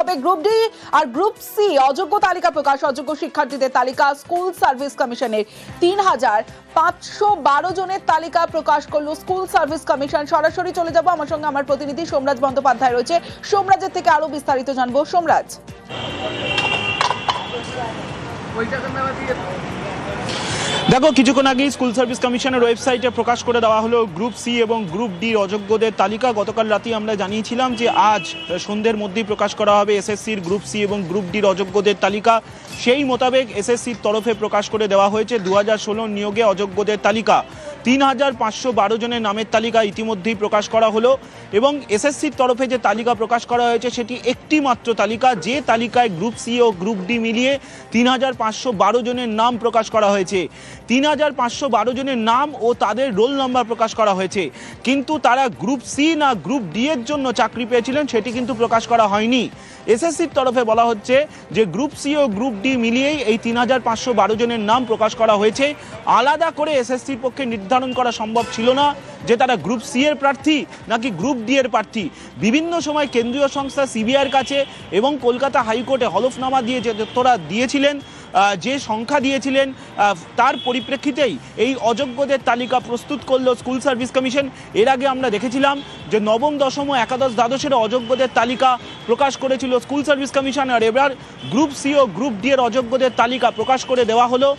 তবে group D আর group C অযোগ্য তালিকা প্রকাশ। অযোগ্য শিক্ষার্থীদের তালিকা স্কুল সার্ভিস কমিশনের ৩,৫১২ জনের তালিকা প্রকাশ করলো স্কুল সার্ভিস কমিশন। সরাসরি চলে যাব, আমার সঙ্গে আমার প্রতিনিধি সোমরাজ বন্দ্যোপাধ্যায় রয়েছে। সোমরাজের থেকে আরো বিস্তারিত জানবো। সোমরাজ, দেখো, কিছুক্ষণ আগেই স্কুল সার্ভিস কমিশনের ওয়েবসাইটে প্রকাশ করে দেওয়া হলো গ্রুপ সি এবং গ্রুপ ডি অযোগ্যদের তালিকা। গতকাল রাতে আমরা জানিয়েছিলাম যে আজ সন্ধ্যের মধ্যেই প্রকাশ করা হবে এসএসসির গ্রুপ সি এবং গ্রুপ ডির অযোগ্যদের তালিকা। সেই মোতাবেক এসএসসির তরফে প্রকাশ করে দেওয়া হয়েছে 2016 নিয়োগে অযোগ্যদের তালিকা। ৩,৫১২ জনের নামের তালিকা ইতিমধ্যেই প্রকাশ করা হলো এবং এসএসসির তরফে যে তালিকা প্রকাশ করা হয়েছে সেটি একটি মাত্র তালিকা, যে তালিকায় গ্রুপ সি ও গ্রুপ ডি মিলিয়ে ৩,৫১২ জনের নাম প্রকাশ করা হয়েছে। ৩,৫১২ জনের নাম ও তাদের রোল নাম্বার প্রকাশ করা হয়েছে, কিন্তু তারা গ্রুপ সি না গ্রুপ ডি এর জন্য চাকরি পেয়েছিলেন সেটি কিন্তু প্রকাশ করা হয়নি। এসএসসির তরফে বলা হচ্ছে যে গ্রুপ সি ও গ্রুপ ডি মিলিয়েই এই ৩,৫১২ জনের নাম প্রকাশ করা হয়েছে। আলাদা করে এসএসসির পক্ষে নির্ধারণ করা সম্ভব ছিল না যে তারা গ্রুপ সি এর প্রার্থী নাকি গ্রুপ ডি এর প্রার্থী। বিভিন্ন সময় কেন্দ্রীয় সংস্থা সিবিআইয়ের কাছে এবং কলকাতা হাইকোর্টে হলফনামা দিয়ে যে তথ্যরা দিয়েছিলেন, যে সংখ্যা দিয়েছিলেন, তার পরিপ্রেক্ষিতেই এই অযোগ্যদের তালিকা প্রস্তুত করলো স্কুল সার্ভিস কমিশন। এর আগে আমরা দেখেছিলাম যে নবম, দশম ও একাদশ, দ্বাদশের অযোগ্যদের তালিকা প্রকাশ করেছিল স্কুল সার্ভিস কমিশন, আর এবার গ্রুপ সি ও গ্রুপ ডি এর অযোগ্যদের তালিকা প্রকাশ করে দেওয়া হলো।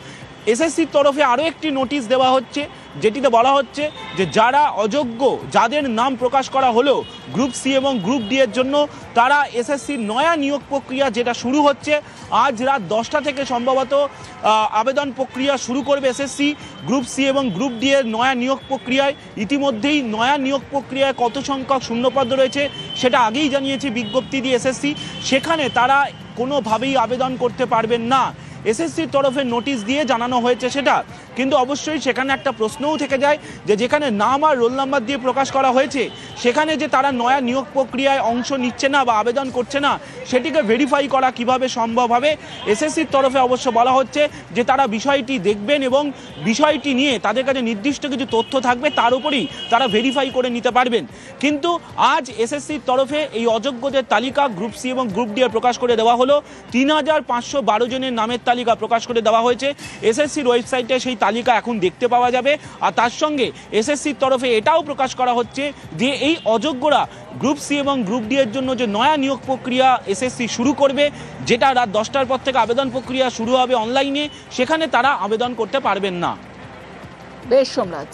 এসএসসির তরফে আরও একটি নোটিশ দেওয়া হচ্ছে, যেটিতে বলা হচ্ছে যে যারা অযোগ্য, যাদের নাম প্রকাশ করা হলো গ্রুপ সি এবং গ্রুপ ডি এর জন্য, তারা এসএসসির নয়া নিয়োগ প্রক্রিয়া যেটা শুরু হচ্ছে আজ রাত 10টা থেকে সম্ভবত আবেদন প্রক্রিয়া শুরু করবে এসএসসি। গ্রুপ সি এবং গ্রুপ ডি এর নয়া নিয়োগ প্রক্রিয়ায় ইতিমধ্যেই নয়া নিয়োগ প্রক্রিয়ায় কত সংখ্যক শূন্যপদ রয়েছে সেটা আগেই জানিয়েছে বিজ্ঞপ্তি দিয়ে এসএসসি। সেখানে তারা কোনোভাবেই আবেদন করতে পারবেন না, এসএসসির তরফে নোটিশ দিয়ে জানানো হয়েছে সেটা। কিন্তু অবশ্যই সেখানে একটা প্রশ্নও থেকে যায় যে যেখানে নাম আর রোল নাম্বার দিয়ে প্রকাশ করা হয়েছে সেখানে যে তারা নয়া নিয়োগ প্রক্রিয়ায় অংশ নিচ্ছে না বা আবেদন করছে না, সেটিকে ভেরিফাই করা কিভাবে সম্ভব হবে। এসএসসির তরফে অবশ্য বলা হচ্ছে যে তারা বিষয়টি দেখবেন এবং বিষয়টি নিয়ে তাদের কাছে নির্দিষ্ট কিছু তথ্য থাকবে, তার উপরই তারা ভেরিফাই করে নিতে পারবেন। কিন্তু আজ এসএসসির তরফে এই অযোগ্যদের তালিকা গ্রুপ সি এবং গ্রুপ ডি এর প্রকাশ করে দেওয়া হলো। ৩,৫১২ জনের নামের তালিকা প্রকাশ করে দেওয়া হয়েছে। এসএসসির ওয়েবসাইটে সেই তালিকা এখন দেখতে পাওয়া যাবে। আর তার সঙ্গে এসএসসির তরফে এটাও প্রকাশ করা হচ্ছে যে এই অযোগ্যরা গ্রুপ সি এবং গ্রুপ ডি এর জন্য যে নয়া নিয়োগ প্রক্রিয়া এসএসসি শুরু করবে, যেটা রাত 10টার পর থেকে আবেদন প্রক্রিয়া শুরু হবে অনলাইনে, সেখানে তারা আবেদন করতে পারবেন না। বেশ সোমরাজ।